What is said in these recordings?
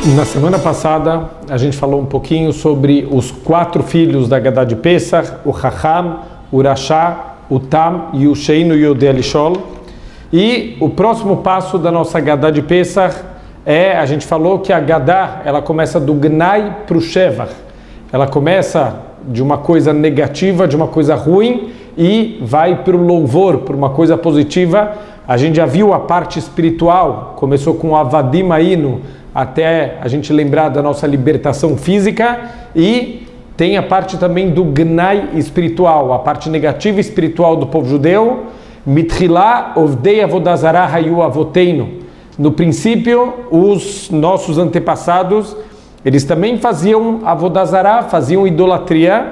Na semana passada, a gente falou um pouquinho sobre os 4 filhos da Haggadah de Pesach, o Chacham, o Rasha, o Tam e o Sheinu Yodeh Lishol. E o próximo passo da nossa Haggadah de Pesach a gente falou que a Haggadah, ela começa do Gnai para o Shevach. Ela começa de uma coisa negativa, de uma coisa ruim, e vai para o louvor, para uma coisa positiva. A gente já viu a parte espiritual, começou com o Avadim Ainu, até a gente lembrar da nossa libertação física, e tem a parte também do Gnai espiritual, a parte negativa espiritual do povo judeu. Mitchilá ovdei avodah zarah hayu avoteinu. No princípio, os nossos antepassados, eles também faziam avodah zarah, faziam idolatria.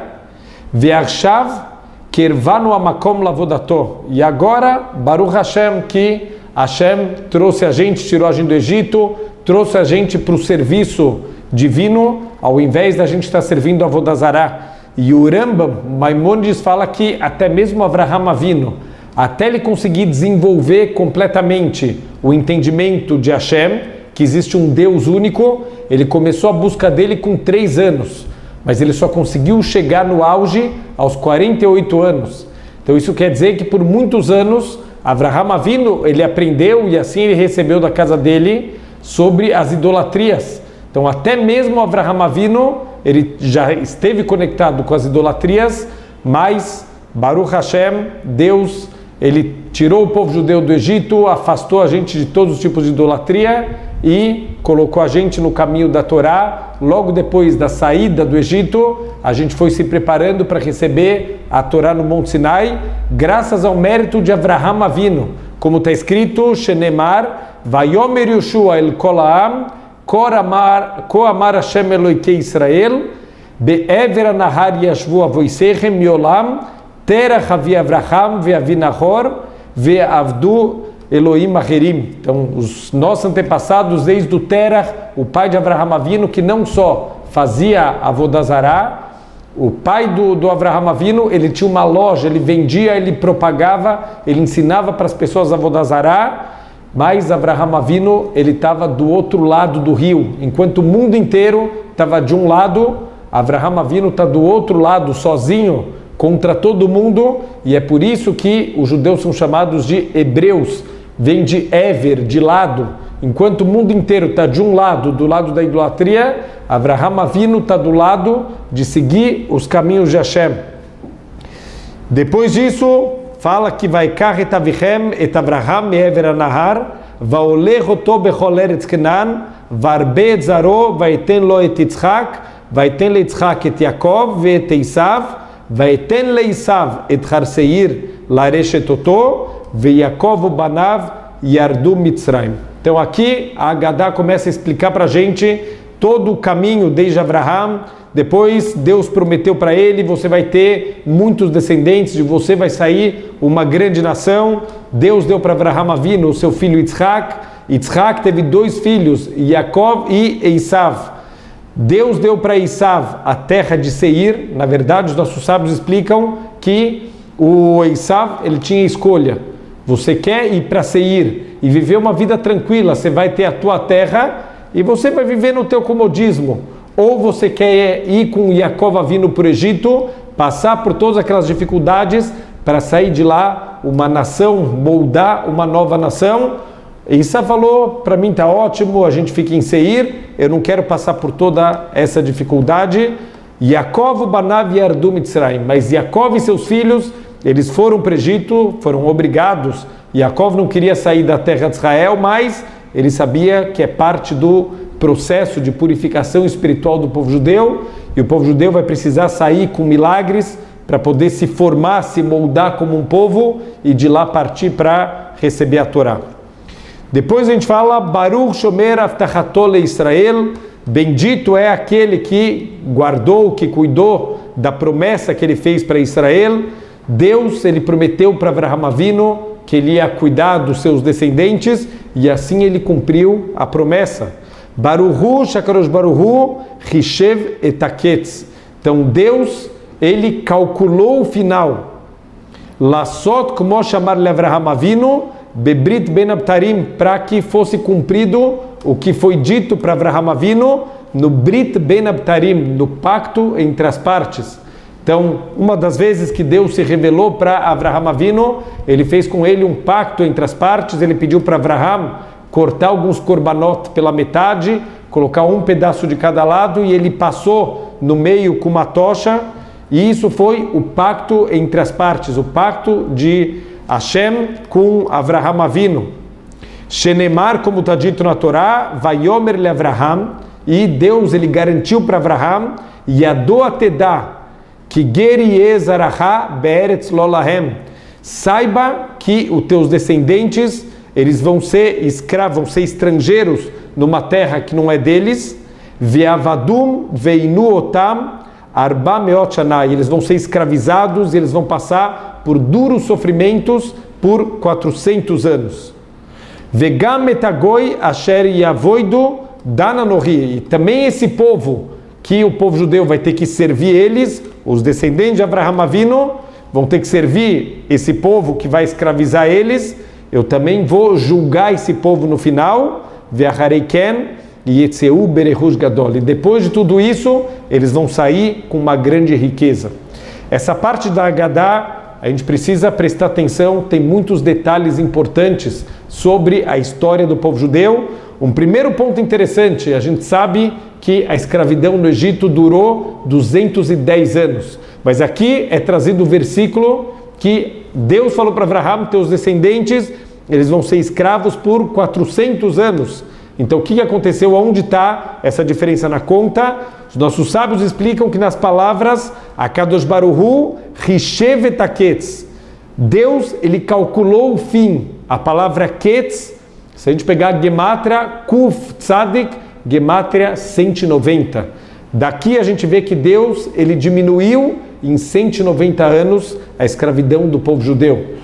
Ve'arshav kervanu amakom lavodato. E agora, Baruch Hashem, que Hashem trouxe a gente, tirou a gente do Egito, trouxe a gente para o serviço divino, ao invés da gente estar servindo a avodah zarah. E o Rambam, Maimonides, fala que até mesmo Avraham Avinu, até ele conseguir desenvolver completamente o entendimento de Hashem, que existe um Deus único, ele começou a busca dele com 3 anos, mas ele só conseguiu chegar no auge aos 48 anos. Então isso quer dizer que por muitos anos, Avraham Avinu, ele aprendeu e assim ele recebeu da casa dele sobre as idolatrias. Então até mesmo Avraham Avinu, ele já esteve conectado com as idolatrias, mas Baruch Hashem, Deus, ele tirou o povo judeu do Egito, afastou a gente de todos os tipos de idolatria e colocou a gente no caminho da Torá. Logo depois da saída do Egito, a gente foi se preparando para receber a Torá no Monte Sinai, graças ao mérito de Avraham Avinu. Como está escrito, Shenemar, Vayomer Yoshua el kol ha'am, Ko amar Hashem Eloikei Israel, Be'ever anahar yashvu avoisechem miolam, Terach avi Avraham ve'avi Nahor ve'avdu Elohim acherim. Então, os nossos antepassados, desde o Terach, o pai de Avraham Avinu, que não só fazia avodah zarah, o pai do Avraham Avinu, ele tinha uma loja, ele vendia, ele propagava, ele ensinava para as pessoas avodah zarah, mas Avraham Avinu, ele estava do outro lado do rio. Enquanto o mundo inteiro estava de um lado, Avraham Avinu está do outro lado, sozinho, contra todo mundo, e é por isso que os judeus são chamados de hebreus, vem de Ever, de lado. Enquanto o mundo inteiro está de um lado, do lado da idolatria, Avraham Avinu está do lado de seguir os caminhos de Hashem. Depois disso, fala que vai et avichem et Avraham me'ever anahar, vaolech oto bechol eretz Kenan, varbe et zaro, vaiten lo et Yitzchak, vaiten le Yitzchak et Yaakov ve'et Esav, vaiten le Esav et Har Seir lareshet oto, ve'Yaakov banav yardu Mitzrayim. Então aqui a Haggadah começa a explicar para a gente todo o caminho desde Avraham. Depois Deus prometeu para ele: você vai ter muitos descendentes, de você vai sair uma grande nação. Deus deu para Avraham Avinu o seu filho Yitzchak. Yitzchak teve 2 filhos, Yaakov e Esav. Deus deu para Esav a terra de Seir. Na verdade, os nossos sábios explicam que o Esav, ele tinha escolha. Você quer ir para Seir e viver uma vida tranquila, você vai ter a tua terra e você vai viver no teu comodismo. Ou você quer ir com Yaakov Avinu para o Egito, passar por todas aquelas dificuldades para sair de lá uma nação, moldar uma nova nação. Esav falou: para mim está ótimo, a gente fica em Seir, eu não quero passar por toda essa dificuldade. Yaakov banav yardu Mitzrayim, mas Yaakov e seus filhos, eles foram para o Egito, foram obrigados. Yaakov não queria sair da terra de Israel, mas ele sabia que é parte do processo de purificação espiritual do povo judeu, e o povo judeu vai precisar sair com milagres para poder se formar, se moldar como um povo e de lá partir para receber a Torá. Depois a gente fala Baruch Shomer Avtachato leIsrael, bendito é aquele que guardou, que cuidou da promessa que ele fez para Israel. Deus, ele prometeu para Avraham Avinu que ele ia cuidar dos seus descendentes, e assim ele cumpriu a promessa. Baruchu Shakarosh Baruchu Hishev etaketz. Então Deus, ele calculou o final. Lassot como chamar Avraham Avinu Bebrit Ben Abtarim, para que fosse cumprido o que foi dito para Avraham Avinu no Brit Ben Abtarim, no pacto entre as partes. Então, uma das vezes que Deus se revelou para Avraham Avinu, ele fez com ele um pacto entre as partes, ele pediu para Avraham cortar alguns korbanot pela metade, colocar um pedaço de cada lado, e ele passou no meio com uma tocha, e isso foi o pacto entre as partes, o pacto de Hashem com Avraham Avinu. Shenemar, como está dito na Torá, Vayomer le Avraham, e Deus ele garantiu para Avraham, Yado atedá, que Geriezaraha be'eretz lo lahem, saiba que os teus descendentes eles vão ser escravos, vão ser estrangeiros numa terra que não é deles, ve'avadum ve'inu otam arba meot shana, eles vão ser escravizados, eles vão passar por duros sofrimentos por 400 anos. Vegam etagoi asher yavoidu dana nohi, e também esse povo, que o povo judeu vai ter que servir eles, os descendentes de Avraham Avinu vão ter que servir esse povo que vai escravizar eles, eu também vou julgar esse povo no final, ve'acharei ken yetzeu berehush gadol, e depois de tudo isso, eles vão sair com uma grande riqueza. Essa parte da Haggadah, a gente precisa prestar atenção, tem muitos detalhes importantes sobre a história do povo judeu. Um primeiro ponto interessante, a gente sabe que a escravidão no Egito durou 210 anos, mas aqui é trazido o versículo que Deus falou para Avraham, teus descendentes, eles vão ser escravos por 400 anos. Então o que aconteceu? Onde está essa diferença na conta? Os nossos sábios explicam que nas palavras Akadosh Baruch Hu Rishev et Haketz, Deus ele calculou o fim. A palavra Ketz, se a gente pegar Gematria Kuf Tzadik, Gematria 190. Daqui a gente vê que Deus ele diminuiu em 190 anos a escravidão do povo judeu.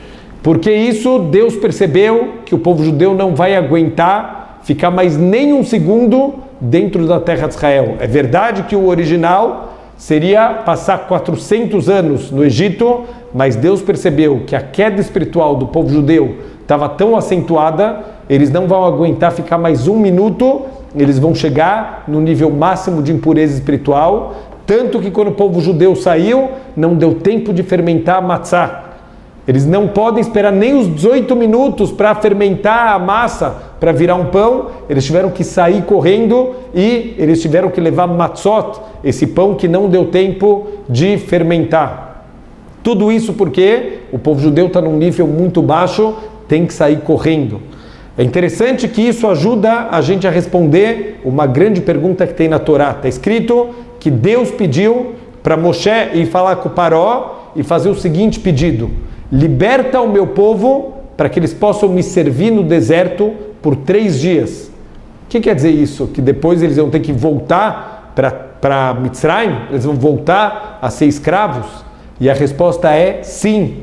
Porque isso Deus percebeu que o povo judeu não vai aguentar ficar mais nem um segundo dentro da terra de Israel. É verdade que o original seria passar 400 anos no Egito, mas Deus percebeu que a queda espiritual do povo judeu estava tão acentuada, eles não vão aguentar ficar mais um minuto, eles vão chegar no nível máximo de impureza espiritual, tanto que quando o povo judeu saiu, não deu tempo de fermentar a matzá. Eles não podem esperar nem os 18 minutos para fermentar a massa, para virar um pão. Eles tiveram que sair correndo e eles tiveram que levar matzot, esse pão que não deu tempo de fermentar. Tudo isso porque o povo judeu está num nível muito baixo, tem que sair correndo. É interessante que isso ajuda a gente a responder uma grande pergunta que tem na Torá. Está escrito que Deus pediu para Moshe ir falar com o Paró e fazer o seguinte pedido: liberta o meu povo para que eles possam me servir no deserto por 3 dias. O que quer dizer isso? Que depois eles vão ter que voltar para Mitzrayim? Eles vão voltar a ser escravos? E a resposta é sim.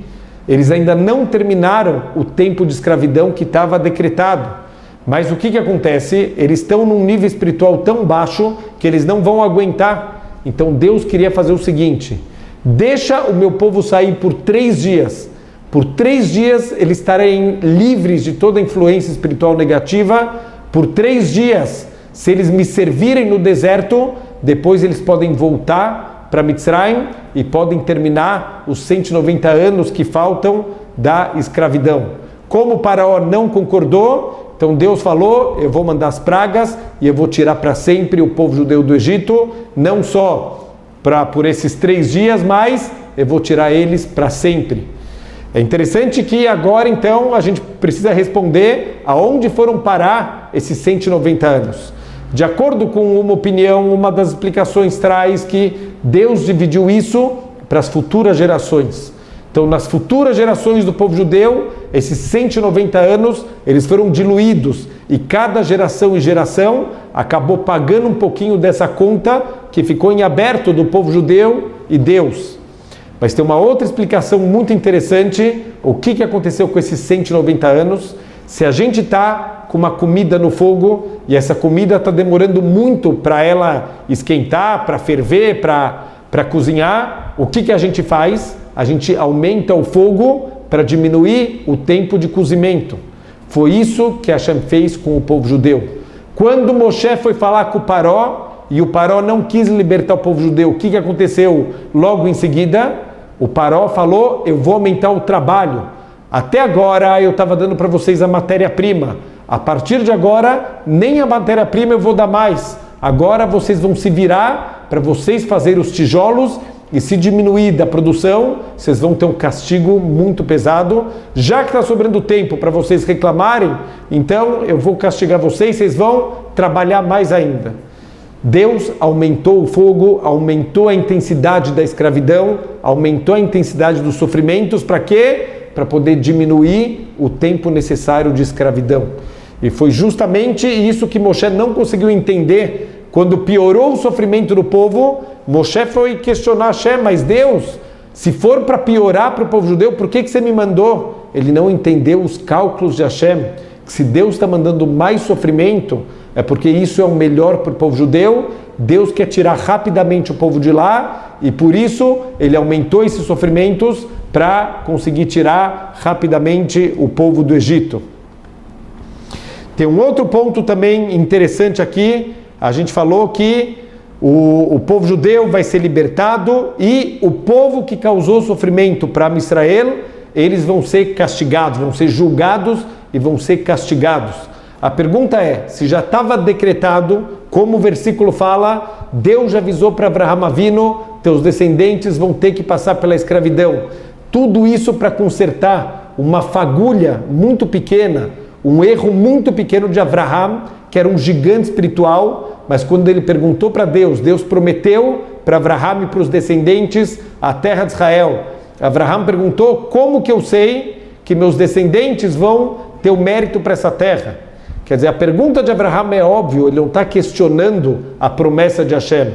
Eles ainda não terminaram o tempo de escravidão que estava decretado. Mas o que acontece? Eles estão num nível espiritual tão baixo que eles não vão aguentar. Então Deus queria fazer o seguinte: deixa o meu povo sair por 3 dias. Por 3 dias eles estarem livres de toda influência espiritual negativa. Por 3 dias, se eles me servirem no deserto, depois eles podem voltar para Mitzrayim e podem terminar os 190 anos que faltam da escravidão. Como o Faraó não concordou, então Deus falou: eu vou mandar as pragas e eu vou tirar para sempre o povo judeu do Egito, não só por esses 3 dias, mas eu vou tirar eles para sempre. É interessante que agora então a gente precisa responder aonde foram parar esses 190 anos. De acordo com uma opinião, uma das explicações traz que Deus dividiu isso para as futuras gerações. Então, nas futuras gerações do povo judeu, esses 190 anos, eles foram diluídos e cada geração e geração acabou pagando um pouquinho dessa conta que ficou em aberto do povo judeu e Deus. Mas tem uma outra explicação muito interessante, o que aconteceu com esses 190 anos. Se a gente está com uma comida no fogo e essa comida está demorando muito para ela esquentar, para ferver, para cozinhar, o que a gente faz? A gente aumenta o fogo para diminuir o tempo de cozimento. Foi isso que Hashem fez com o povo judeu. Quando Moshe foi falar com o Paró, e o Paró não quis libertar o povo judeu, o que aconteceu logo em seguida? O Paró falou, eu vou aumentar o trabalho. Até agora eu estava dando para vocês a matéria-prima. A partir de agora, nem a matéria-prima eu vou dar mais. Agora vocês vão se virar para vocês fazerem os tijolos, e se diminuir da produção, vocês vão ter um castigo muito pesado. Já que está sobrando tempo para vocês reclamarem, então eu vou castigar vocês, vocês vão trabalhar mais ainda. Deus aumentou o fogo, aumentou a intensidade da escravidão, aumentou a intensidade dos sofrimentos, para quê? Para poder diminuir o tempo necessário de escravidão. E foi justamente isso que Moshe não conseguiu entender. Quando piorou o sofrimento do povo, Moshe foi questionar Hashem, mas Deus, se for para piorar para o povo judeu, por que você me mandou? Ele não entendeu os cálculos de Hashem, que se Deus está mandando mais sofrimento, é porque isso é o melhor para o povo judeu. Deus quer tirar rapidamente o povo de lá, e por isso ele aumentou esses sofrimentos para conseguir tirar rapidamente o povo do Egito. Tem um outro ponto também interessante aqui. A gente falou que o povo judeu vai ser libertado, e o povo que causou sofrimento para Israel, eles vão ser castigados, vão ser julgados e vão ser castigados. A pergunta é, se já estava decretado, como o versículo fala, Deus já avisou para Abraham Avinu, teus descendentes vão ter que passar pela escravidão. Tudo isso para consertar uma fagulha muito pequena, um erro muito pequeno de Abraham, que era um gigante espiritual, mas quando ele perguntou para Deus, Deus prometeu para Abraham e para os descendentes a terra de Israel. Abraham perguntou, como que eu sei que meus descendentes vão ter o mérito para essa terra? Quer dizer, a pergunta de Abraham é óbvio, ele não está questionando a promessa de Hashem.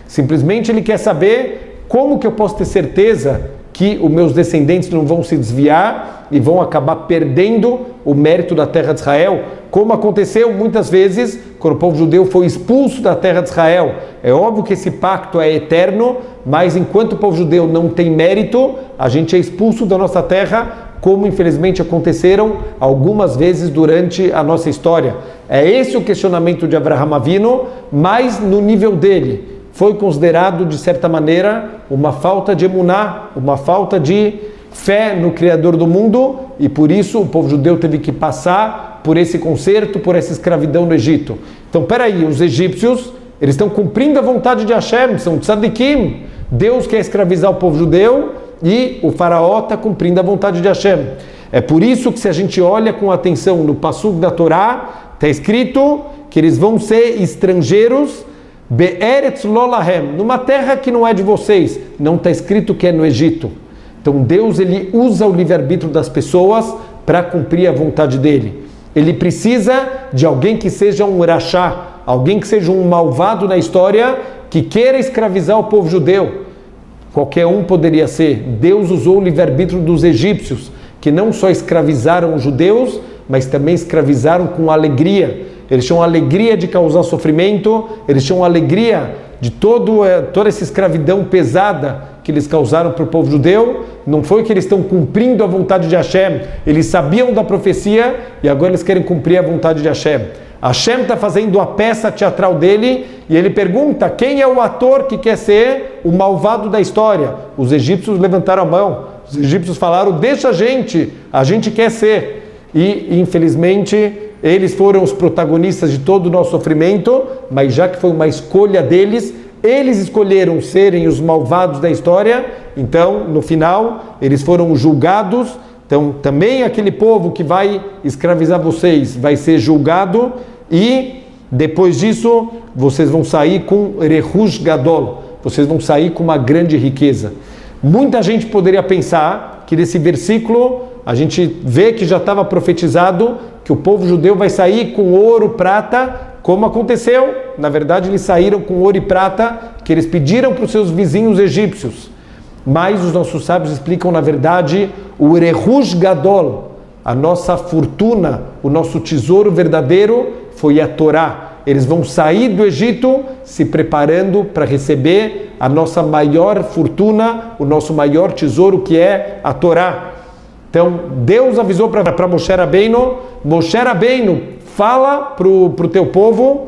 Simplesmente ele quer saber como que eu posso ter certeza que os meus descendentes não vão se desviar e vão acabar perdendo o mérito da terra de Israel, como aconteceu muitas vezes quando o povo judeu foi expulso da terra de Israel. É óbvio que esse pacto é eterno, mas enquanto o povo judeu não tem mérito, a gente é expulso da nossa terra, como infelizmente aconteceram algumas vezes durante a nossa história. É esse o questionamento de Abraham Avinu, mas no nível dele. Foi considerado, de certa maneira, uma falta de emuná, uma falta de fé no Criador do mundo, e por isso o povo judeu teve que passar por esse conserto, por essa escravidão no Egito. Então, peraí, os egípcios, eles estão cumprindo a vontade de Hashem, são tzadikim. Deus quer escravizar o povo judeu e o faraó está cumprindo a vontade de Hashem. É por isso que, se a gente olha com atenção no Passuk da Torá, está escrito que eles vão ser estrangeiros Be'eretz lolahem, numa terra que não é de vocês. Não está escrito que é no Egito. Então Deus, ele usa o livre-arbítrio das pessoas para cumprir a vontade dele. Ele precisa de alguém que seja um rachá, alguém que seja um malvado na história, que queira escravizar o povo judeu. Qualquer um poderia ser. Deus usou o livre-arbítrio dos egípcios, que não só escravizaram os judeus, mas também escravizaram com alegria. Eles tinham alegria de causar sofrimento, eles tinham alegria de toda essa escravidão pesada que eles causaram para o povo judeu. Não foi que eles estão cumprindo a vontade de Hashem, eles sabiam da profecia e agora eles querem cumprir a vontade de Hashem. Hashem está fazendo a peça teatral dele e ele pergunta, quem é o ator que quer ser o malvado da história? Os egípcios levantaram a mão, os egípcios falaram, deixa a gente quer ser. E infelizmente eles foram os protagonistas de todo o nosso sofrimento, mas já que foi uma escolha deles, eles escolheram serem os malvados da história, então no final eles foram julgados. Então também aquele povo que vai escravizar vocês vai ser julgado, e depois disso vocês vão sair com Rehush Gadol, vocês vão sair com uma grande riqueza. Muita gente poderia pensar que desse versículo a gente vê que já estava profetizado que o povo judeu vai sair com ouro, prata, como aconteceu. Na verdade, eles saíram com ouro e prata que eles pediram para os seus vizinhos egípcios. Mas os nossos sábios explicam, na verdade, o Rehush Gadol, a nossa fortuna, o nosso tesouro verdadeiro foi a Torá. Eles vão sair do Egito se preparando para receber a nossa maior fortuna, o nosso maior tesouro, que é a Torá. Então, Deus avisou para Moshe Rabbeinu, fala para o teu povo,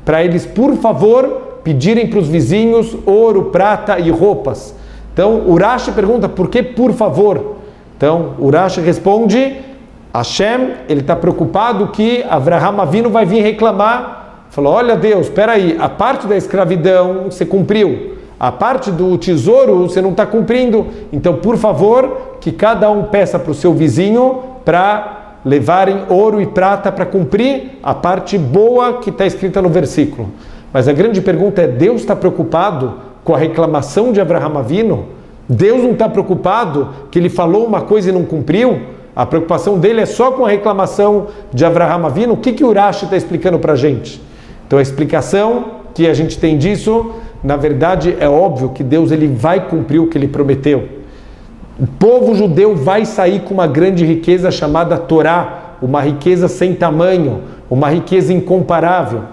para eles, por favor, pedirem para os vizinhos ouro, prata e roupas. Então, Urashi pergunta, por que por favor? Então, Urashi responde, Hashem, ele está preocupado que Avraham Avinu vai vir reclamar. Falou, olha Deus, espera aí, a parte da escravidão você cumpriu, a parte do tesouro você não está cumprindo. Então, por favor, que cada um peça para o seu vizinho para levarem ouro e prata para cumprir a parte boa que está escrita no versículo. Mas a grande pergunta é, Deus está preocupado com a reclamação de Avraham Avinu? Deus não está preocupado que ele falou uma coisa e não cumpriu? A preocupação dele é só com a reclamação de Avraham Avinu? O que Urashi está explicando para a gente? Então a explicação que a gente tem disso, na verdade é óbvio que Deus ele vai cumprir o que ele prometeu. O povo judeu vai sair com uma grande riqueza chamada Torá, uma riqueza sem tamanho, uma riqueza incomparável.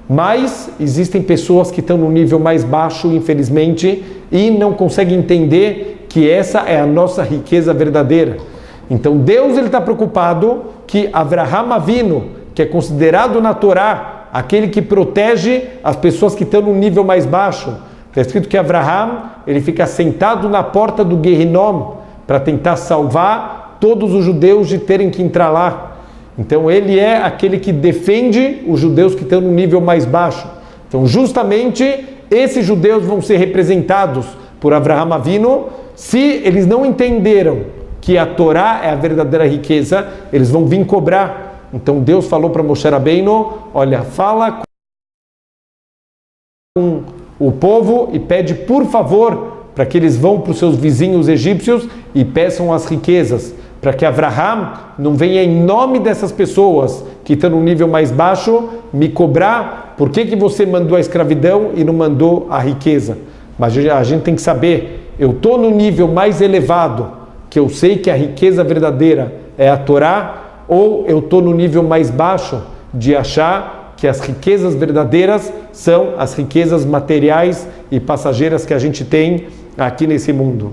Mas existem pessoas que estão no nível mais baixo, infelizmente, e não conseguem entender que essa é a nossa riqueza verdadeira. Então Deus está preocupado que Avraham Avinu, que é considerado na Torá aquele que protege as pessoas que estão no nível mais baixo. Está escrito que Avraham, ele fica sentado na porta do Gehinom para tentar salvar todos os judeus de terem que entrar lá. Então ele é aquele que defende os judeus que estão no nível mais baixo. Então justamente esses judeus vão ser representados por Avraham Avinu. Se eles não entenderam que a Torá é a verdadeira riqueza, eles vão vir cobrar. Então Deus falou para Moshe Rabbeinu, olha, fala com o povo e pede por favor para que eles vão para os seus vizinhos egípcios e peçam as riquezas, para que Avraham não venha em nome dessas pessoas que estão no nível mais baixo me cobrar por que você mandou a escravidão e não mandou a riqueza. Mas a gente tem que saber, eu estou no nível mais elevado, que eu sei que a riqueza verdadeira é a Torá, ou eu estou no nível mais baixo de achar que as riquezas verdadeiras são as riquezas materiais e passageiras que a gente tem aqui nesse mundo.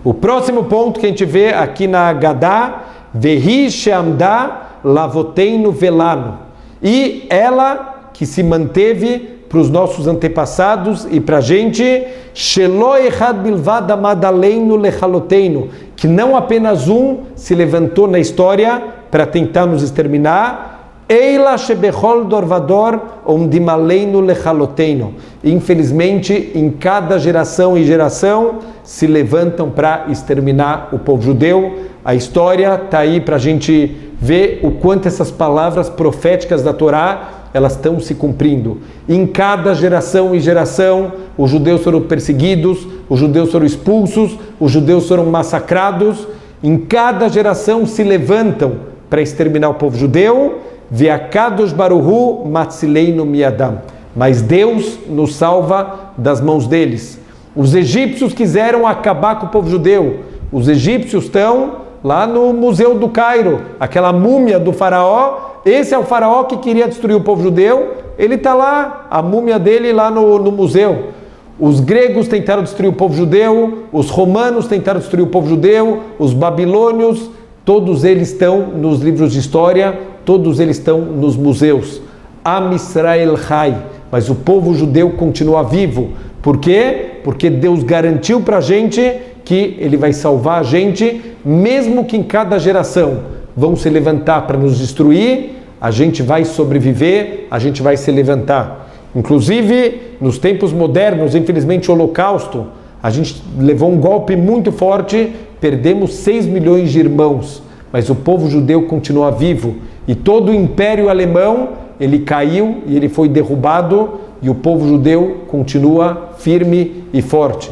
O próximo ponto que a gente vê aqui na Agadá, Vehi she'amda lavoteinu velano. E ela que se manteve para os nossos antepassados e para a gente, Shelo echad bilvad amad aleinu lechaloteinu, que não apenas um se levantou na história para tentar nos exterminar, Eila shebechol dorvador omdim aleinu lechaloteinu. Infelizmente, em cada geração e geração se levantam para exterminar o povo judeu. A história está aí para a gente ver o quanto essas palavras proféticas da Torá elas estão se cumprindo. Em cada geração e geração, os judeus foram perseguidos, os judeus foram expulsos, os judeus foram massacrados. Em cada geração se levantam para exterminar o povo judeu. Ve'akadosh baruhu matzileinu miadam. Mas Deus nos salva das mãos deles. Os egípcios quiseram acabar com o povo judeu. Os egípcios estão lá no Museu do Cairo, aquela múmia do faraó. Esse é o faraó que queria destruir o povo judeu, ele está lá, a múmia dele lá no museu. Os gregos tentaram destruir o povo judeu, os romanos tentaram destruir o povo judeu, os babilônios, todos eles estão nos livros de história, todos eles estão nos museus. Am Israel Chai, mas o povo judeu continua vivo. Por quê? Porque Deus garantiu para a gente que Ele vai salvar a gente, mesmo que em cada geração vão se levantar para nos destruir, a gente vai sobreviver, a gente vai se levantar. Inclusive, nos tempos modernos, infelizmente, o Holocausto, a gente levou um golpe muito forte, perdemos 6 milhões de irmãos, mas o povo judeu continua vivo, e todo o Império Alemão, ele caiu e ele foi derrubado, e o povo judeu continua firme e forte.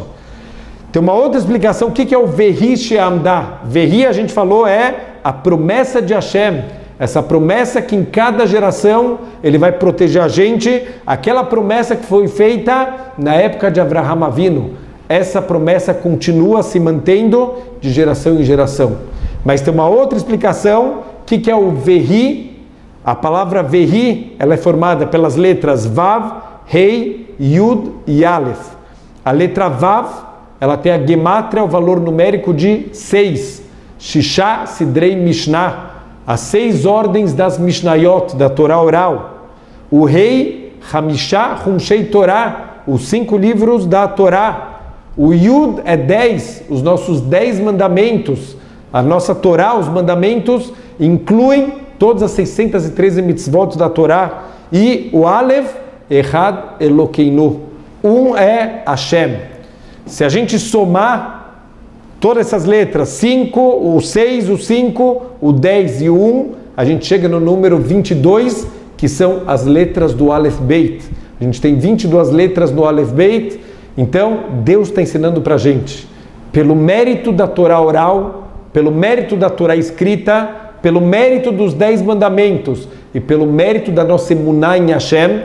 Tem uma outra explicação, o que é o Vehi she'amda? Vehi, a gente falou, é a promessa de Hashem, essa promessa que em cada geração ele vai proteger a gente, aquela promessa que foi feita na época de Avraham Avinu, essa promessa continua se mantendo de geração em geração. Mas tem uma outra explicação, o que é o Vehi? A palavra Vehi, ela é formada pelas letras Vav, Rei, Yud e Aleph. A letra Vav, ela tem a gemátria, o valor numérico de 6. Shisha Sidrei Mishnah. as 6 ordens das Mishnayot, da Torá oral. O rei, Hamishá Humshei Torá, os 5 livros da Torá. O Yud é 10, os nossos 10 mandamentos. A nossa Torá, os mandamentos, incluem todas as 613 mitzvot da Torá. E o Aleph, Echad Elokeinu, um é Hashem. Se a gente somar todas essas letras, 5, o 6, o 5, o 10 e o 1, a gente chega no número 22, que são as letras do Aleph Beit. A gente tem 22 letras no Aleph Beit, então Deus está ensinando para a gente, pelo mérito da Torá oral, pelo mérito da Torá escrita, pelo mérito dos 10 mandamentos e pelo mérito da nossa emuná em Hashem,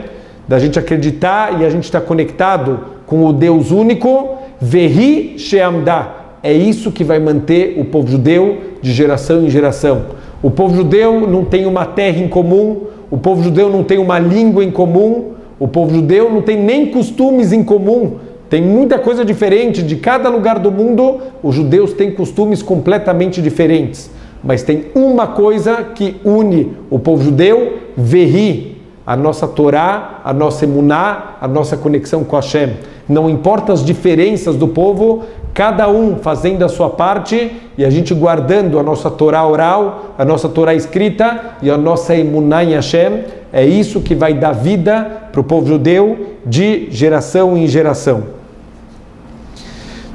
da gente acreditar e a gente estar conectado com o Deus único, Vehi Sheamda. É isso que vai manter o povo judeu de geração em geração. O povo judeu não tem uma terra em comum, o povo judeu não tem uma língua em comum, o povo judeu não tem nem costumes em comum. Tem muita coisa diferente, de cada lugar do mundo, os judeus têm costumes completamente diferentes. Mas tem uma coisa que une o povo judeu, Vehi, a nossa Torá, a nossa emuná, a nossa conexão com Hashem. Não importa as diferenças do povo, cada um fazendo a sua parte e a gente guardando a nossa Torá oral, a nossa Torá escrita e a nossa emuná em Hashem, é isso que vai dar vida para o povo judeu de geração em geração.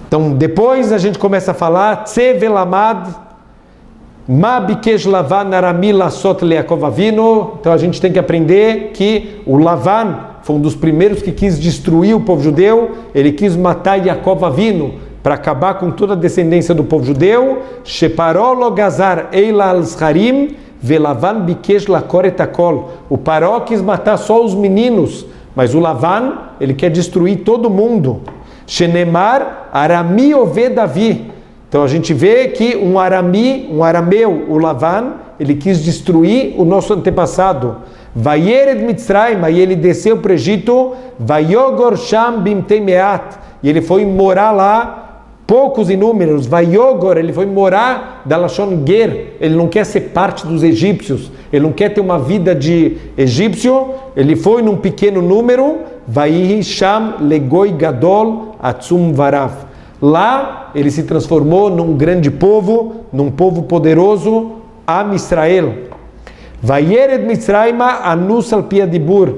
Então depois a gente começa a falar, Tse velamad, ma bikesh Lavan arami lasot leYakov Avinu. Então a gente tem que aprender que o Lavan foi um dos primeiros que quis destruir o povo judeu, ele quis matar Yaakov Avinu, para acabar com toda a descendência do povo judeu. Sheparó lo gazar eila al-Zharim velavan bikesh lakor et hakol. O Paró quis matar só os meninos, mas o Lavan, ele quer destruir todo mundo. Shenemar arami oved Davi. Então a gente vê que um arameu, o Lavan, ele quis destruir o nosso antepassado. Vayered Mitzrayim, aí ele desceu para o Egito, Vayogor Sham bimtei meat, e ele foi morar lá, poucos em números. Vayogor, ele foi morar da Lashon Ger, ele não quer ser parte dos egípcios, ele não quer ter uma vida de egípcio, ele foi num pequeno número, Vayihi Sham legoi gadol atzum varav. Lá ele se transformou num grande povo, num povo poderoso, Am Israel. Vayered Mitzrayma anus al pia dibur.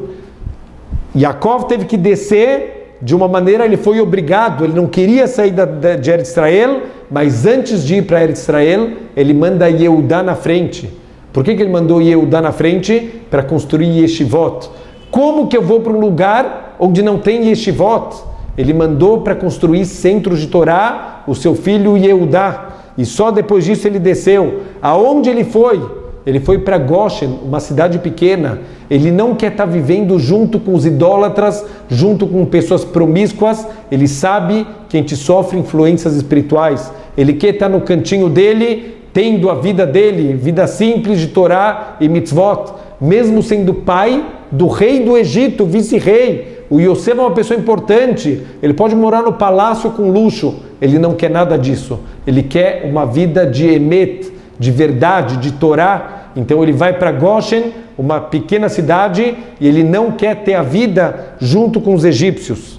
Yaakov teve que descer de uma maneira, ele foi obrigado, ele não queria sair de Eretz Israel, mas antes de ir para Eretz Israel, ele manda Yehudá na frente. Por que ele mandou Yehudá na frente? Para construir yeshivot. Como que eu vou para um lugar onde não tem yeshivot? Ele mandou para construir centros de Torá, o seu filho Yehudá. E só depois disso ele desceu. Aonde ele foi? Ele foi para Goshen, uma cidade pequena. Ele não quer estar vivendo junto com os idólatras, junto com pessoas promíscuas. Ele sabe que a gente sofre influências espirituais. Ele quer estar no cantinho dele, tendo a vida dele, vida simples de Torá e mitzvot. Mesmo sendo pai do rei do Egito, vice-rei. O Yosef é uma pessoa importante. Ele pode morar no palácio com luxo. Ele não quer nada disso. Ele quer uma vida de emet, de verdade, de Torá. Então ele vai para Goshen, uma pequena cidade, e ele não quer ter a vida junto com os egípcios.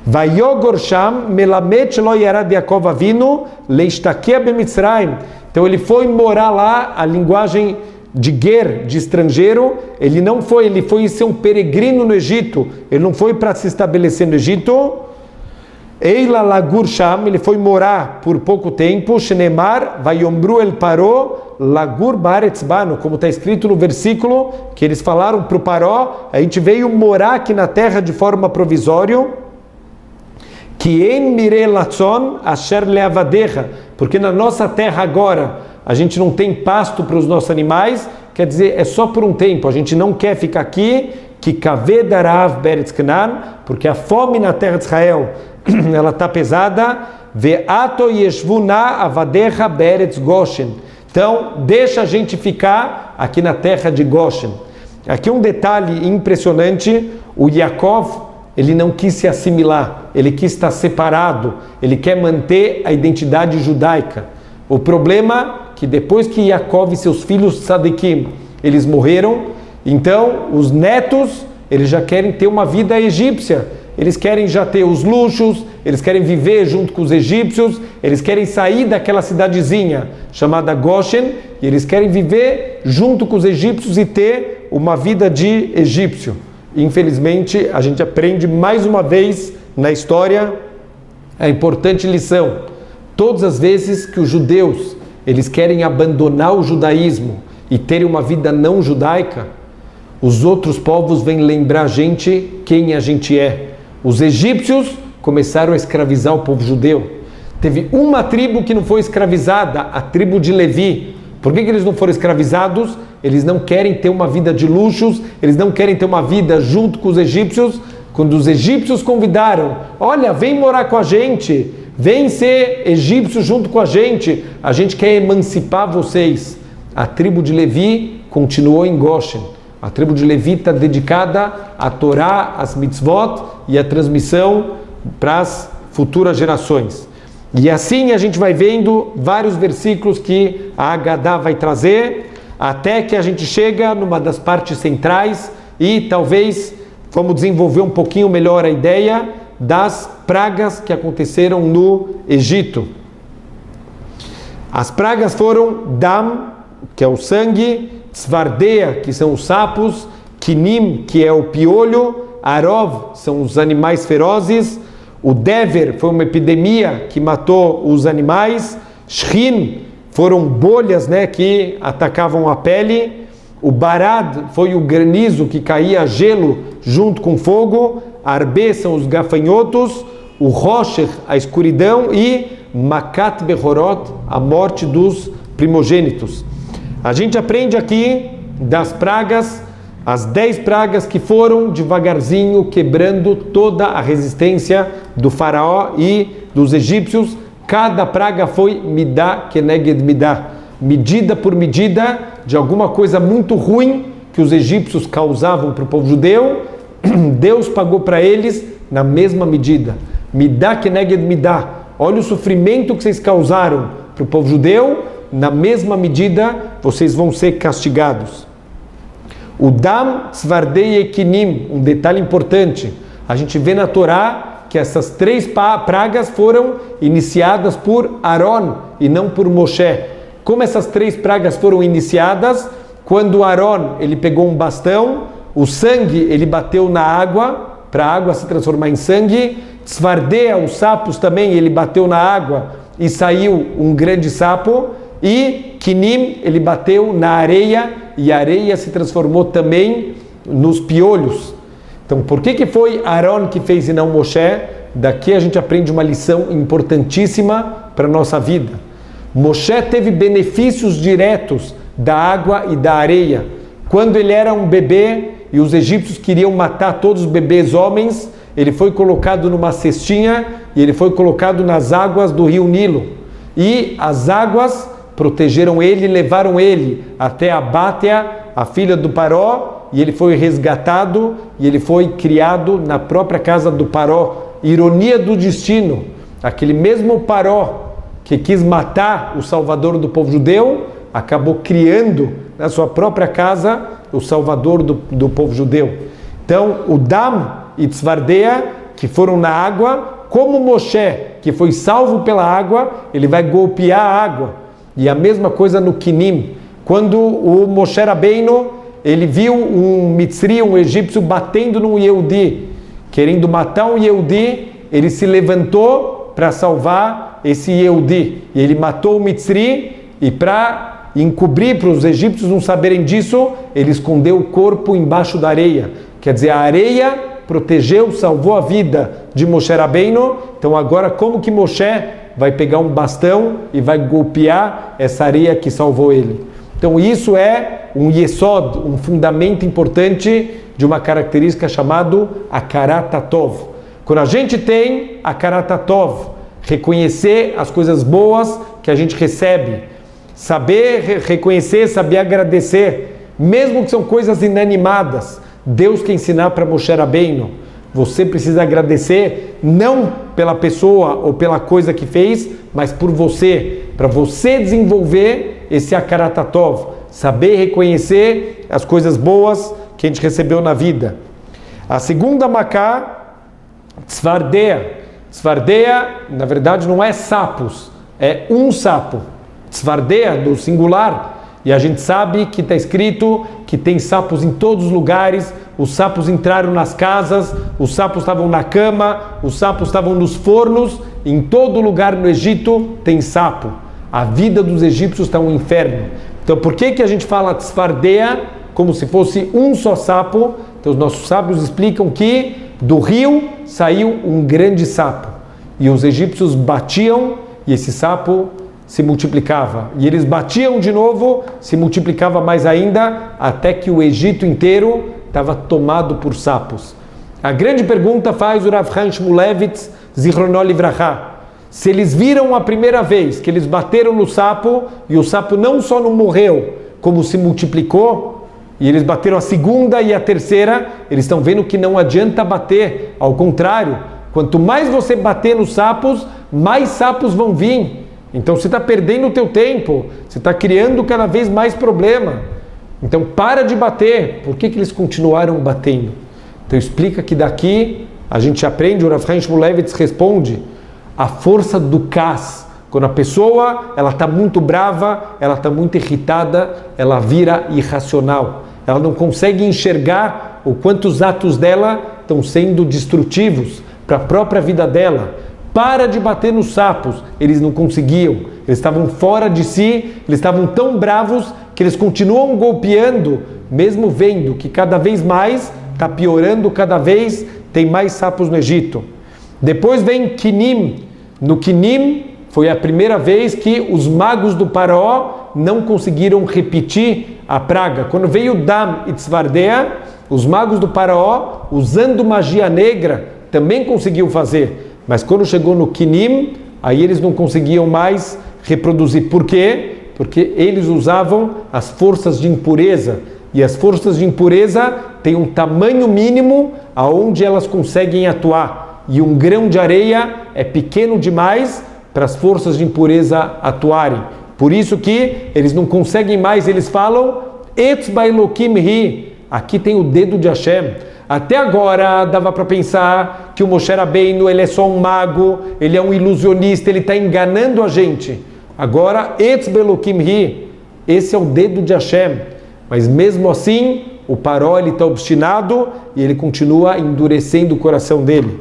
Vayogor Sham melamet lo yarad Yaakov Avinu leishtakea bemitzrayim. Então ele foi morar lá, a linguagem de ger, de estrangeiro. Ele não foi, ele foi ser um peregrino no Egito. Ele não foi para se estabelecer no Egito. Eila lagur sham, ele foi morar por pouco tempo. Shenemar vayombru el Paró lagur baaretz banu, como está escrito no versículo que eles falaram para o Paró, a gente veio morar aqui na terra de forma provisória. Que en mire latzon asher leavadecha, porque na nossa terra agora a gente não tem pasto para os nossos animais, quer dizer, é só por um tempo, a gente não quer ficar aqui, que kaved arav beretz Canaan, porque a fome na terra de Israel, ela está pesada, ve'ato yeshvuna avadecha beretz Goshen. Então, deixa a gente ficar aqui na terra de Goshen. Aqui um detalhe impressionante, o Yaakov, ele não quis se assimilar, ele quis estar separado, ele quer manter a identidade judaica. O problema é que depois que Yaakov e seus filhos Tzadikim, eles morreram, então os netos, eles já querem ter uma vida egípcia, eles querem já ter os luxos, eles querem viver junto com os egípcios, eles querem sair daquela cidadezinha chamada Goshen, e eles querem viver junto com os egípcios e ter uma vida de egípcio. Infelizmente, a gente aprende mais uma vez na história a importante lição. Todas as vezes que os judeus, eles querem abandonar o judaísmo e terem uma vida não judaica, os outros povos vêm lembrar a gente quem a gente é. Os egípcios começaram a escravizar o povo judeu. Teve uma tribo que não foi escravizada, a tribo de Levi. Por que eles não foram escravizados? Eles não querem ter uma vida de luxos, eles não querem ter uma vida junto com os egípcios. Quando os egípcios convidaram, olha, vem morar com a gente, vem ser egípcio junto com a gente quer emancipar vocês. A tribo de Levi continuou em Goshen. A tribo de Levi está dedicada à Torá, às mitzvot e à transmissão para as futuras gerações. E assim a gente vai vendo vários versículos que a Agadá vai trazer, até que a gente chega numa das partes centrais e talvez vamos desenvolver um pouquinho melhor a ideia das pragas que aconteceram no Egito. As pragas foram Dam, que é o sangue, Tzvardeia, que são os sapos, Kinim, que é o piolho, Arov, são os animais ferozes, o Dever foi uma epidemia que matou os animais, Shrin foram bolhas, que atacavam a pele, o Barad foi o granizo que caía gelo junto com fogo, Arbe são os gafanhotos, o Rocher, a escuridão, e Makat Behorot, a morte dos primogênitos. A gente aprende aqui das pragas, as 10 pragas que foram devagarzinho quebrando toda a resistência do faraó e dos egípcios. Cada praga foi midá keneged midá, medida por medida de alguma coisa muito ruim que os egípcios causavam para o povo judeu. Deus pagou para eles na mesma medida. Midá keneged midá. Olha o sofrimento que vocês causaram para o povo judeu, na mesma medida vocês vão ser castigados. O Dam, Tzvardei e Kinim, um detalhe importante, a gente vê na Torá que essas 3 pragas foram iniciadas por Aaron e não por Moshe. Como essas 3 pragas foram iniciadas? Quando Aaron, ele pegou um bastão, o sangue ele bateu na água, para a água se transformar em sangue, Tzvardei, os sapos também, ele bateu na água e saiu um grande sapo, e Kinim, ele bateu na areia, e a areia se transformou também nos piolhos. Então, por que foi Aaron que fez e não Moshe? Daqui a gente aprende uma lição importantíssima para a nossa vida. Moshe teve benefícios diretos da água e da areia. Quando ele era um bebê e os egípcios queriam matar todos os bebês homens, ele foi colocado numa cestinha e ele foi colocado nas águas do rio Nilo. E as águas protegeram ele e levaram ele até a Bátea, a filha do Paró, e ele foi resgatado e ele foi criado na própria casa do Paró. Ironia do destino, aquele mesmo Paró que quis matar o salvador do povo judeu, acabou criando na sua própria casa o salvador do povo judeu. Então, o Dam e Tzvardeia, que foram na água, como Moshe, que foi salvo pela água, ele vai golpear a água. E a mesma coisa no Kinim. Quando o Moshe Rabbeinu, ele viu um Mitzri, um egípcio, batendo num Yehudi, querendo matar um Yehudi, ele se levantou para salvar esse Yehudi. E ele matou o Mitzri, e para encobrir, para os egípcios não saberem disso, ele escondeu o corpo embaixo da areia. Quer dizer, a areia protegeu, salvou a vida de Moshe Rabbeinu. Então agora, como que Moshe vai pegar um bastão e vai golpear essa areia que salvou ele? Então isso é um yesod, um fundamento importante de uma característica chamada Akarat Tov. Quando a gente tem Akarat Tov, reconhecer as coisas boas que a gente recebe, saber reconhecer, saber agradecer, mesmo que são coisas inanimadas, Deus quer ensinar para Moshe Rabbeinu. Você precisa agradecer não pela pessoa ou pela coisa que fez, mas por você, para você desenvolver esse akaratatov, saber reconhecer as coisas boas que a gente recebeu na vida. A segunda macá, tzvardeia. Tzvardeia, na verdade, não é sapos, é um sapo. Tzvardeia, do singular. E a gente sabe que está escrito que tem sapos em todos os lugares, os sapos entraram nas casas, os sapos estavam na cama, os sapos estavam nos fornos, em todo lugar no Egito tem sapo. A vida dos egípcios está um inferno. Então por que a gente fala tzvardeia como se fosse um só sapo? Então os nossos sábios explicam que do rio saiu um grande sapo. E os egípcios batiam e esse sapo se multiplicava. E eles batiam de novo, se multiplicava mais ainda, até que o Egito inteiro estava tomado por sapos. A grande pergunta faz o Rav Chaim Shmulevitz, Zichrono Livracha. Se eles viram a primeira vez que eles bateram no sapo, e o sapo não só não morreu, como se multiplicou, e eles bateram a segunda e a terceira, eles estão vendo que não adianta bater. Ao contrário, quanto mais você bater nos sapos, mais sapos vão vir. Então você está perdendo o teu tempo, você está criando cada vez mais problema. Então para de bater. Por que eles continuaram batendo? Então explica que daqui a gente aprende, o Rav Chaim Shmulevitz responde, a força do kas. Quando a pessoa ela está muito brava, ela está muito irritada, ela vira irracional. Ela não consegue enxergar o quanto os atos dela estão sendo destrutivos para a própria vida dela. Para de bater nos sapos. Eles não conseguiam. Eles estavam fora de si, eles estavam tão bravos que eles continuam golpeando, mesmo vendo que cada vez mais está piorando, cada vez tem mais sapos no Egito. Depois vem Quinim. No Quinim foi a primeira vez que os magos do Faraó não conseguiram repetir a praga. Quando veio Dam e Tzvardeia, os magos do Faraó, usando magia negra, também conseguiu fazer. Mas quando chegou no Quinim, aí eles não conseguiam mais reproduzir. Por quê? Porque eles usavam as forças de impureza. E as forças de impureza têm um tamanho mínimo aonde elas conseguem atuar. E um grão de areia é pequeno demais para as forças de impureza atuarem. Por isso que eles não conseguem mais, eles falam, Etzba Elokim Hi, aqui tem o dedo de Hashem. Até agora dava para pensar que o Moshe Rabbeinu ele é só um mago, ele é um ilusionista, ele está enganando a gente. Agora, Etzba Elokim Hi, esse é o dedo de Hashem. Mas mesmo assim, o Paró está obstinado e ele continua endurecendo o coração dele.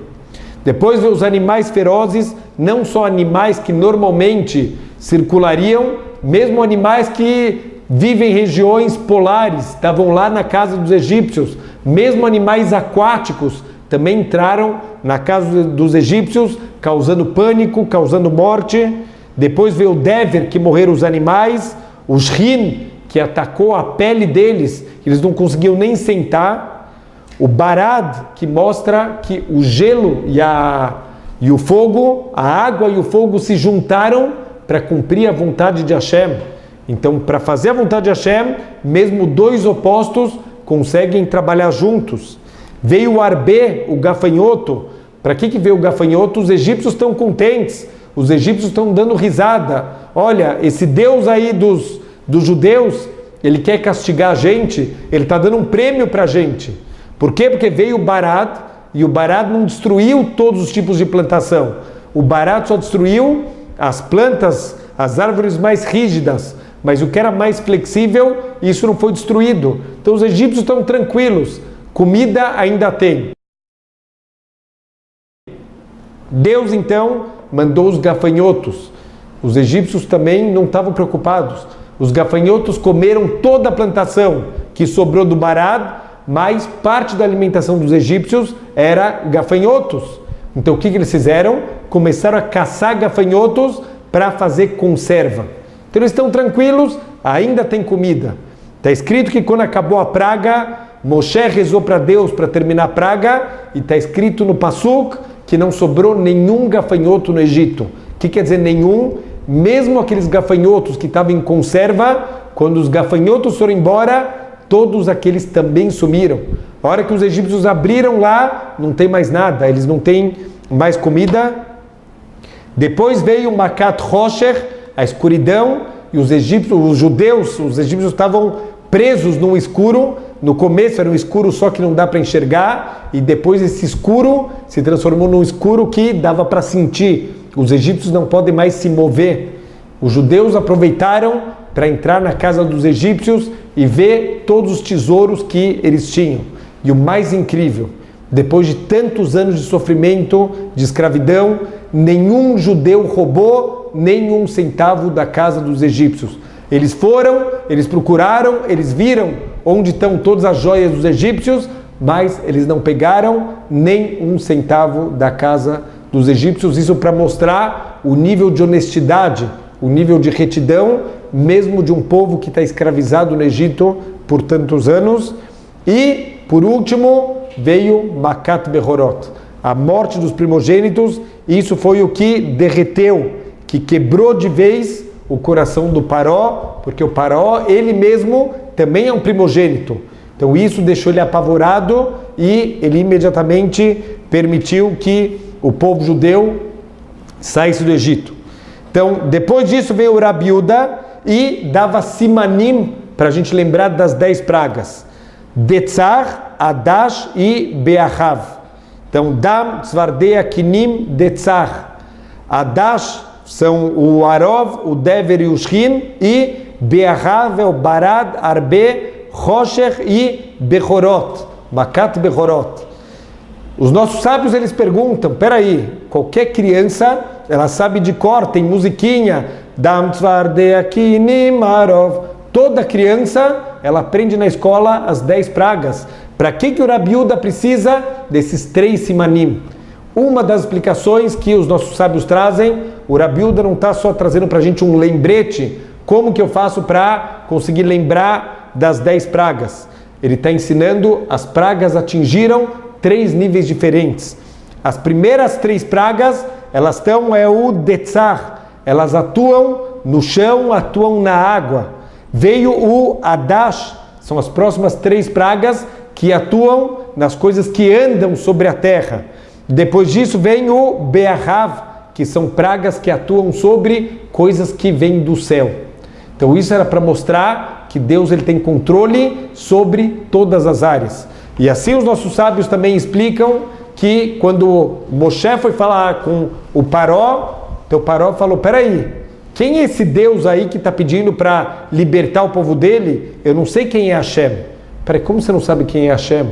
Depois vê os animais ferozes, não só animais que normalmente circulariam, mesmo animais que vivem em regiões polares, estavam lá na casa dos egípcios, mesmo animais aquáticos também entraram na casa dos egípcios, causando pânico, causando morte. Depois veio o Dever, que morreram os animais, o Shrin, que atacou a pele deles, eles não conseguiam nem sentar. O Barad, que mostra que o gelo e o fogo, a água e o fogo se juntaram para cumprir a vontade de Hashem. Então, para fazer a vontade de Hashem, mesmo dois opostos conseguem trabalhar juntos. Veio o Arbé, o gafanhoto. Para que veio o gafanhoto? Os egípcios estão contentes, os egípcios estão dando risada. Olha, esse Deus aí dos judeus, ele quer castigar a gente, ele está dando um prêmio para a gente. Por quê? Porque veio o Barad, e o Barad não destruiu todos os tipos de plantação. O Barad só destruiu as plantas, as árvores mais rígidas, mas o que era mais flexível, isso não foi destruído. Então os egípcios estão tranquilos, comida ainda tem. Deus então mandou os gafanhotos. Os egípcios também não estavam preocupados. Os gafanhotos comeram toda a plantação que sobrou do Barad, mas parte da alimentação dos egípcios era gafanhotos. Então o que eles fizeram? Começaram a caçar gafanhotos para fazer conserva. Então eles estão tranquilos, ainda tem comida. Está escrito que quando acabou a praga, Moshe rezou para Deus para terminar a praga, e está escrito no Pasuk que não sobrou nenhum gafanhoto no Egito. O que quer dizer nenhum? Mesmo aqueles gafanhotos que estavam em conserva, quando os gafanhotos foram embora, todos aqueles também sumiram. A hora que os egípcios abriram lá, não tem mais nada, eles não têm mais comida. Depois veio Makat Rosher, a escuridão, e os judeus, os egípcios estavam presos num escuro. No começo era um escuro só que não dá para enxergar, e depois esse escuro se transformou num escuro que dava para sentir. Os egípcios não podem mais se mover. Os judeus aproveitaram para entrar na casa dos egípcios e ver todos os tesouros que eles tinham. E o mais incrível, depois de tantos anos de sofrimento, de escravidão, nenhum judeu roubou nenhum centavo da casa dos egípcios. Eles foram, eles procuraram, eles viram onde estão todas as joias dos egípcios, mas eles não pegaram nem um centavo da casa dos egípcios. Isso para mostrar o nível de honestidade, o nível de retidão, mesmo de um povo que está escravizado no Egito por tantos anos. E, por último, veio Makat Behorot, a morte dos primogênitos. Isso foi o que derreteu, que quebrou de vez o coração do Paró, porque o Paró, ele mesmo, também é um primogênito. Então isso deixou ele apavorado e ele imediatamente permitiu que o povo judeu saísse do Egito. Então, depois disso veio o Rabi Uda e dava simanim para a gente lembrar das 10 pragas. Detzar, Adash e Beahav. Então, Dam, Tzvardea, Kinim, Detzar. Adash são o Arov, o Dever e o Shrin, e Beahav é o Barad, Arbe, Rosher e Bechorot, Makat Bechorot. Os nossos sábios, eles perguntam, peraí, qualquer criança, ela sabe de cor, tem musiquinha, Dam Tzvardea Kinim Arov. Toda criança, ela aprende na escola as 10 pragas. Para que o Rabi Uda precisa desses 3 simanim? Uma das explicações que os nossos sábios trazem, o Rabi Uda não está só trazendo para a gente um lembrete, como que eu faço para conseguir lembrar das 10 pragas? Ele está ensinando, as pragas atingiram 3 níveis diferentes. As primeiras 3 pragas, elas estão, o Detzar, elas atuam no chão, atuam na água. Veio o Adash, são as próximas 3 pragas que atuam nas coisas que andam sobre a terra. Depois disso vem o Beahav, que são pragas que atuam sobre coisas que vêm do céu. Então isso era para mostrar que Deus ele tem controle sobre todas as áreas. E assim os nossos sábios também explicam que quando Moshe foi falar com o Paró, então o Paró falou, peraí, quem é esse Deus aí que está pedindo para libertar o povo dele? Eu não sei quem é Hashem. Peraí, como você não sabe quem é Hashem?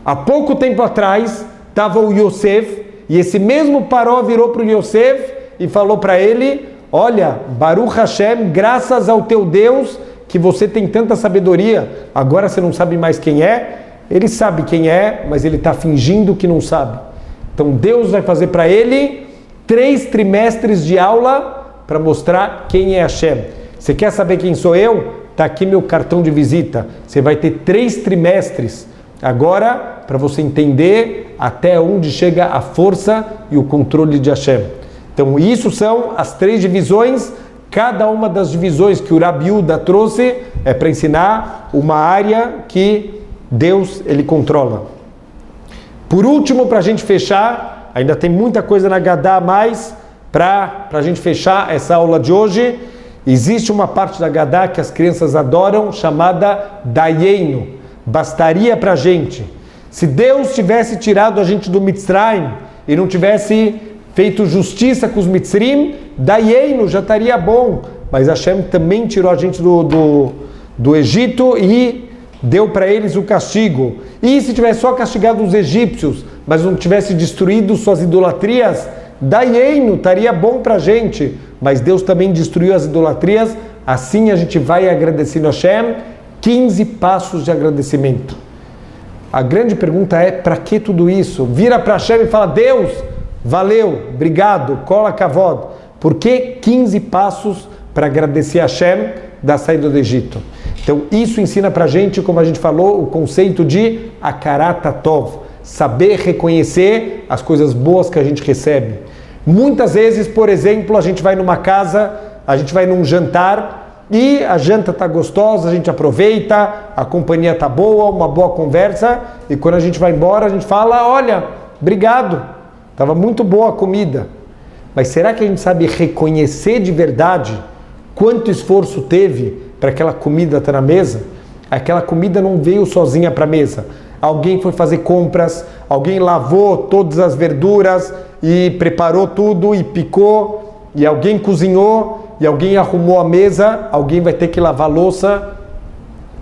Há pouco tempo atrás estava o Yosef, e esse mesmo Paró virou para o Yosef e falou para ele, olha, Baruch Hashem, graças ao teu Deus, que você tem tanta sabedoria, agora você não sabe mais quem é. Ele sabe quem é, mas ele está fingindo que não sabe. Então Deus vai fazer para ele 3 trimestres de aula para mostrar quem é Hashem. Você quer saber quem sou eu? Está aqui meu cartão de visita. Você vai ter 3 trimestres agora para você entender até onde chega a força e o controle de Hashem. Então isso são as 3 divisões. Cada uma das divisões que o Rabi Uda trouxe é para ensinar uma área que Deus ele controla. Por último, para a gente fechar, ainda tem muita coisa na Gadá a mais para a gente fechar essa aula de hoje. Existe uma parte da Gadá que as crianças adoram, chamada Dayenu. Bastaria para a gente. Se Deus tivesse tirado a gente do Mitzrayim e não tivesse feito justiça com os Mitzrim, Dayenu já estaria bom. Mas Hashem também tirou a gente do Egito e deu para eles o castigo. E se tivesse só castigado os egípcios, mas não tivesse destruído suas idolatrias, Dayenu estaria bom para a gente. Mas Deus também destruiu as idolatrias. Assim a gente vai agradecendo a Hashem. 15 passos de agradecimento. A grande pergunta é, para que tudo isso? Vira para Hashem e fala, Deus, valeu, obrigado, kola kavod. Por que 15 passos para agradecer a Hashem da saída do Egito? Então isso ensina para a gente, como a gente falou, o conceito de akarat tov, saber reconhecer as coisas boas que a gente recebe. Muitas vezes, por exemplo, a gente vai numa casa, a gente vai num jantar e a janta está gostosa, a gente aproveita, a companhia está boa, uma boa conversa, e quando a gente vai embora a gente fala, olha, obrigado, estava muito boa a comida. Mas será que a gente sabe reconhecer de verdade quanto esforço teve para aquela comida estar na mesa. Aquela comida não veio sozinha para a mesa. Alguém foi fazer compras, alguém lavou todas as verduras e preparou tudo e picou, e alguém cozinhou, e alguém arrumou a mesa, alguém vai ter que lavar a louça.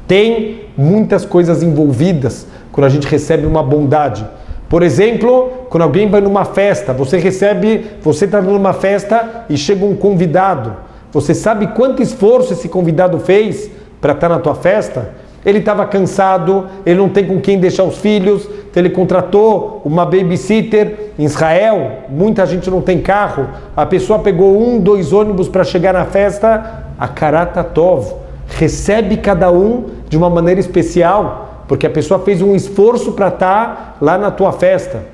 Tem muitas coisas envolvidas quando a gente recebe uma bondade. Por exemplo, quando alguém vai numa festa, você está numa festa e chega um convidado. Você sabe quanto esforço esse convidado fez para estar na tua festa? Ele estava cansado, ele não tem com quem deixar os filhos, então ele contratou uma babysitter. Em Israel, muita gente não tem carro, a pessoa pegou 2 ônibus para chegar na festa. Hakarat Tov, recebe cada um de uma maneira especial, porque a pessoa fez um esforço para estar lá na tua festa.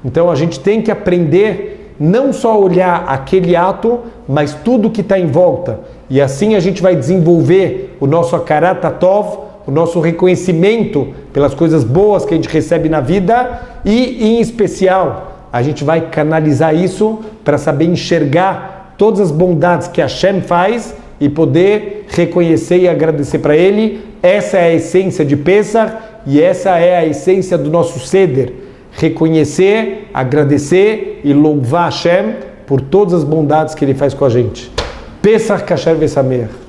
Então a gente tem que aprender não só olhar aquele ato, mas tudo que está em volta. E assim a gente vai desenvolver o nosso Hakarat Tov, o nosso reconhecimento pelas coisas boas que a gente recebe na vida, e em especial a gente vai canalizar isso para saber enxergar todas as bondades que Hashem faz e poder reconhecer e agradecer para Ele. Essa é a essência de Pesach e essa é a essência do nosso Seder. Reconhecer, agradecer e louvar Hashem por todas as bondades que Ele faz com a gente. Pesach Kasher Vesameach.